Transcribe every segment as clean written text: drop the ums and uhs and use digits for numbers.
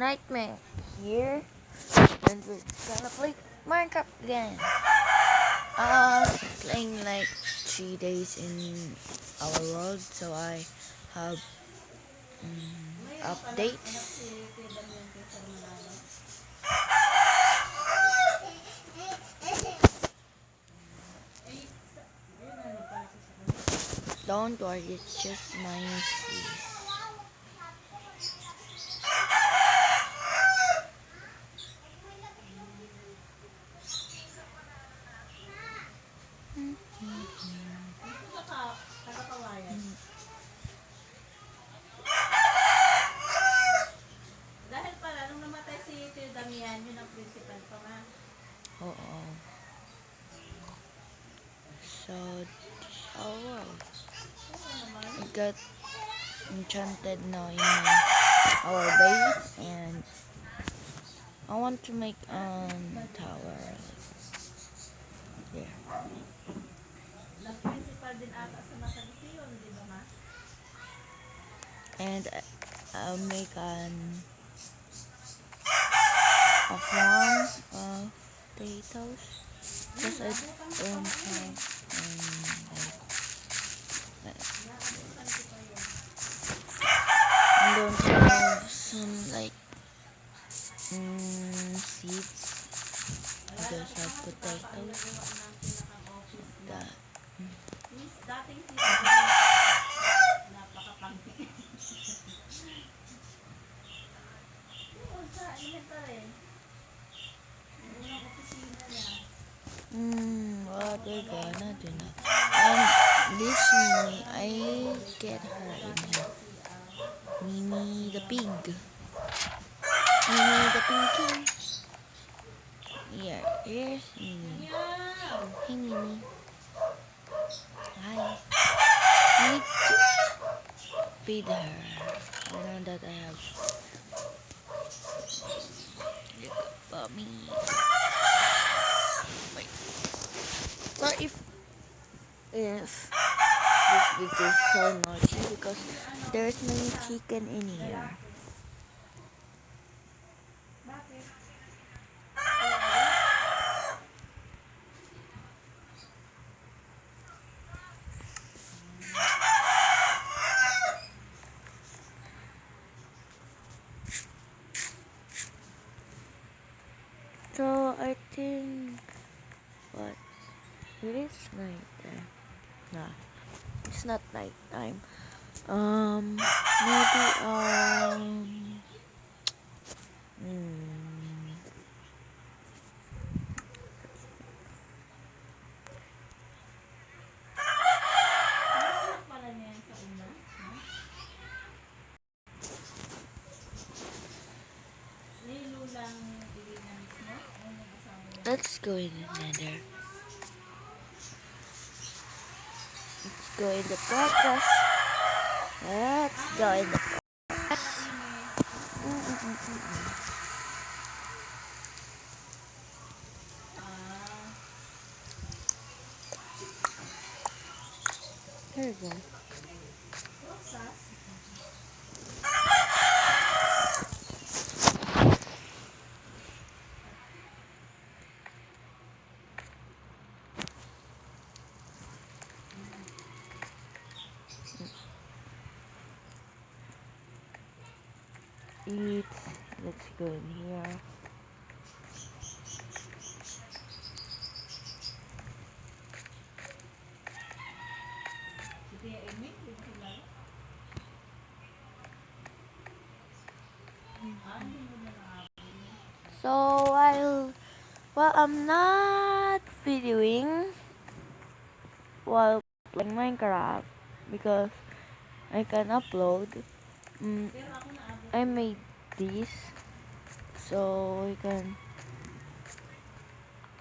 Nightmare here, and we're gonna play Minecraft again. Playing like 3 days in our world, so I have updates. Don't worry, it's just -6. Dahil pala, nung namatay si Tio Damian, yun ang principal pa nga. Oo. So, this is our world. I got enchanted now in our base, and I want to make tower. Yeah. Nag-principal din ata sa Masalisiyon, di ba ma? And I'll make a farm of potatoes because I don't have I don't have some like seeds. I just have potatoes. That Miss, dating si napakapangti. Oo, sa elementary. Unang opisina niya. what we're gonna do now? And this Mimi, I get her in here. Mimi the pig. Mimi the pinky. Yeah, here's Mimi. Yeah. Hey Mimi. Hi. I need to feed her. Now that I have look about me. Wait. Sorry if this video is so noisy because there's many chicken in here. Bakit? So I think what it is night time. Nah, it's not night time. Maybe hmm, Anak pala niya yan sa una. No? Nilulang ibig na mismo. Ang nag-asawa niya. let's go in the nether. Let's go in the podcast. Let's go in the Here we go. Rosas. Eat. Let's go in here. Si Tia Amy, di ba kilala? Hindi mo na nakapili. So while I'm not videoing while playing Minecraft because I can upload. Pero ako naabot. I made this so we can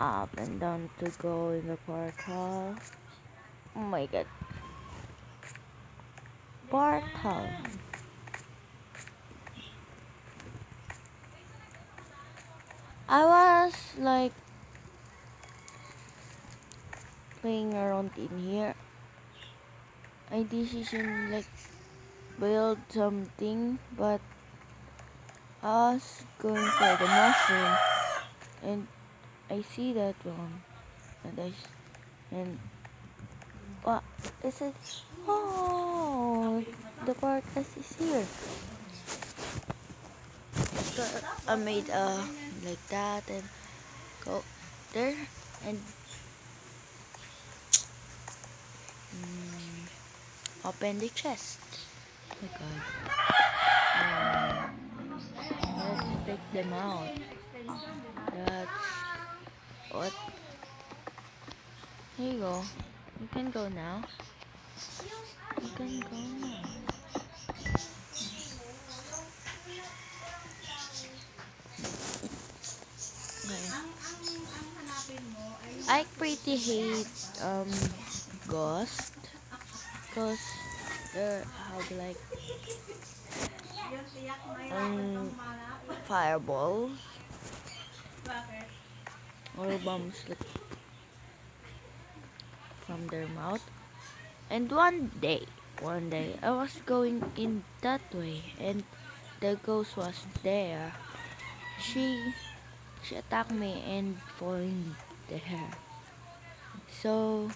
up and down to go in the portal. Oh my god. Portal. I was like playing around in here. I decision like build something, but I was going for the mushroom, and I see that one, and what is it? Oh, the park is here. So I made like that and go there and open the chest. Oh my god. Let's take them out. That's what. Here you go. You can go now. You can go now. Okay. Ang hanapin mo ay yung I pretty hate ghost because they're how like yung tiyak may kang manap. fireballs Bakit? or bombs like from their mouth. And one day I was going in that way and the ghost was there. She she attacked me and falling there. So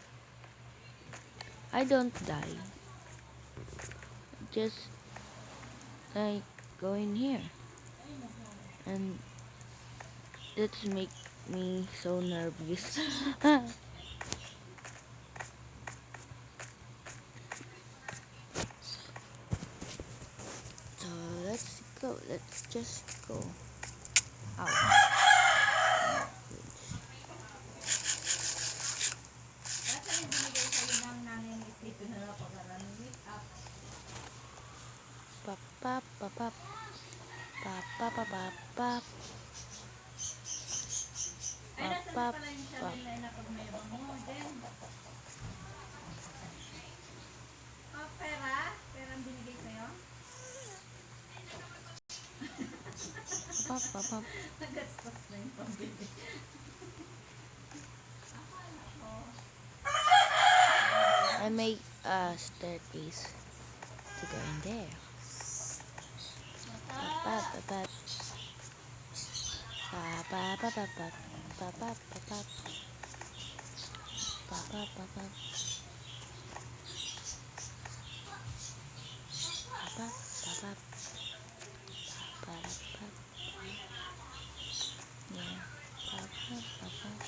I don't die. Just like go in here. And that's make me so nervous. So let's go. Let's just go out. Kasi yung binigay sa'yo ng nanay ni Steve na napag-aral ng make up. Pop pop pop pop pop pop pop pop pop Ay, nasa na pop pala yung pop. Chanel na pagmayabang mo. Then, pera? Pera ang binigay sa'yo? Pop pop pop. Nagastos na yung pambili. I make a staircase to go in there. Pop pop pop pop. Pop pop pop pop pop. Pop pop pop pop. Pop pop pop pop. Pop pop pop pop. Pop pop pop. Yeah. Pop pop pop pop.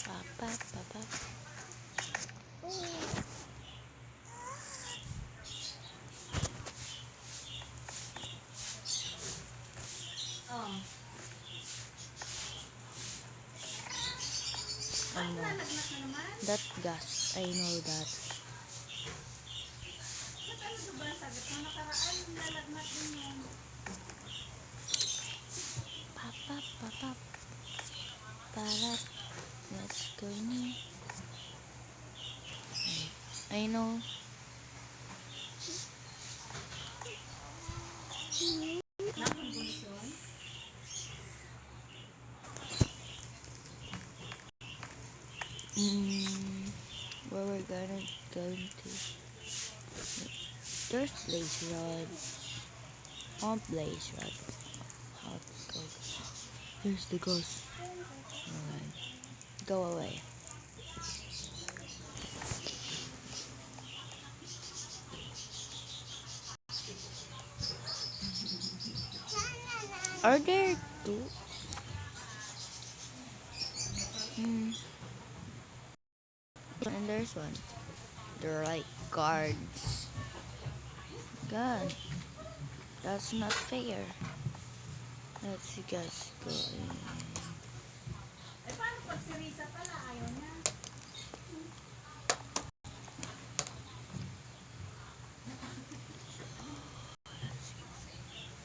Pop pop pop pop. Oh. I know. Nalagnak na naman. That gas. I know that. Ba't ano ba ang sagot mo? Nakaraan, nalagnak din yun. Pop pop pop pop. Parap. Let's go in. I know. Nakakonsyon. Where we're gonna go to? There's blaze rods. On blaze rod. How to go? Here's the ghost. Alright. Go away. Are there two? And there's one. They're like guards. God, that's not fair. Let's just go in. Eh, paano pag si Risa pala? Ayaw na.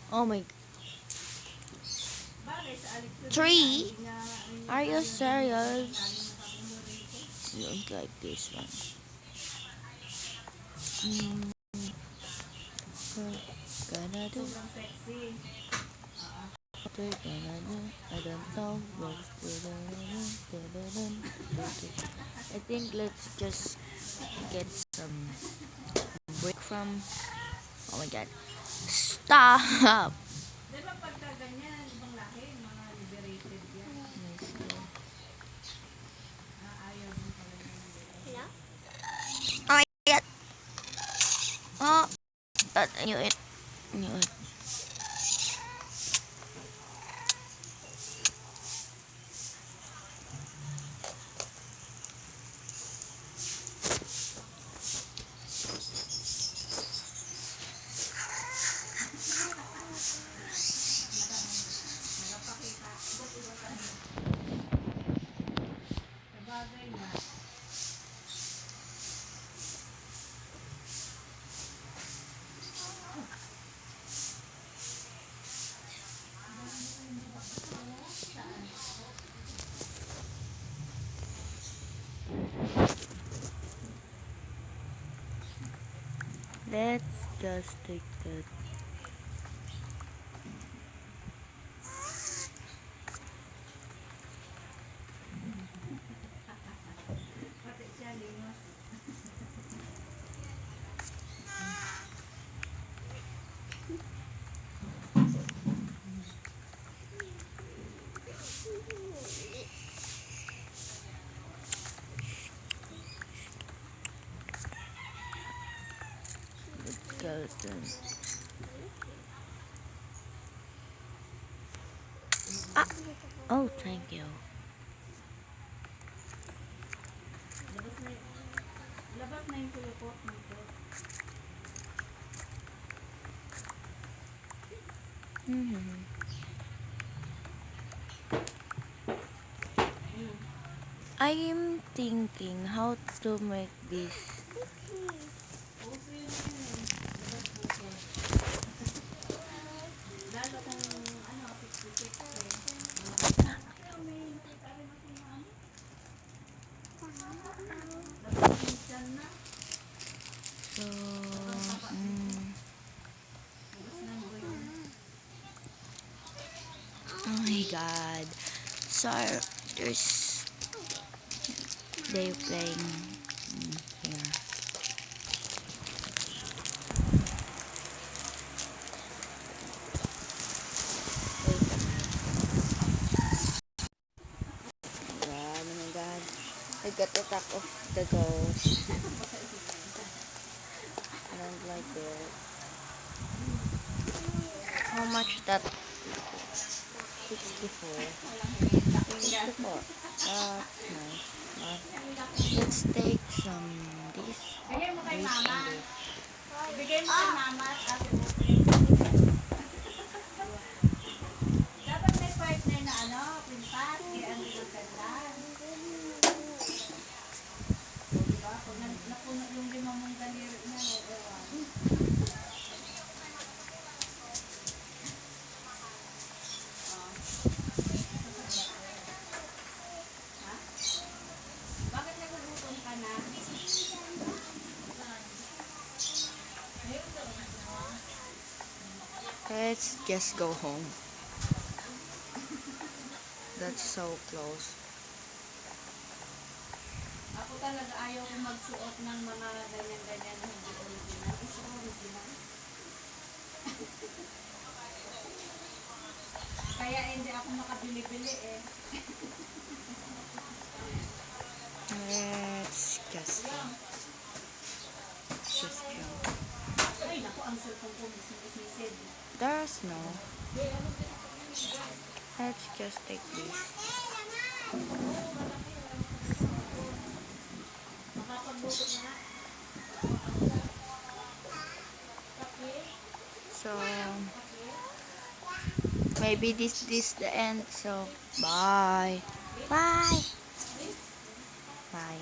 Oh my. Bagay sa alikod. Tree? Are you serious? Don't like this one. Gonna do. Sobrang sexy. I don't know. I think let's just get some break from. Oh my god. Stop! Di ba pagka ganyan, ibang lahi, mga liberated yan. Ayaw din pala nila. Oh my god. Oh, I knew it. I knew it. Sabagay na. Let's just take that. Pati siya, limos. Skeleton. Ah! Oh, thank you. Labas na yung kulupot nito. Mm-hmm. I'm thinking how to make this. Puso yun yun. Labas puso. Lalo kung 66 eh. May kita rin ako na ano. Labas minsan na. So, Labas na yung yun. oh my god. So, they playing here. God, oh my god. I got attack of the ghost. I don't like it. How much that? 64. 64. That's nice. But let's take some this. Bigay mo kay This mama. and this. Bigay mo kay mama. Tapos dapat may partner na pintas. Kaya ang pinagkandaan. Diba? Pag napuno yung limang mong daliri na, bakit nagugutom ka na? Let's just go home. That's so close. Ako talaga ayaw ko magsuot ng mga ganyan-ganyan na hindi original. Isa original. Kaya hindi ako makabili-bili eh. Let's just go. Just go. Ay, naku, ang cellphone ko sisisid. There's no. Let's just take this. Makapagbuto na. So maybe this is the end. So bye. Bye. Bye.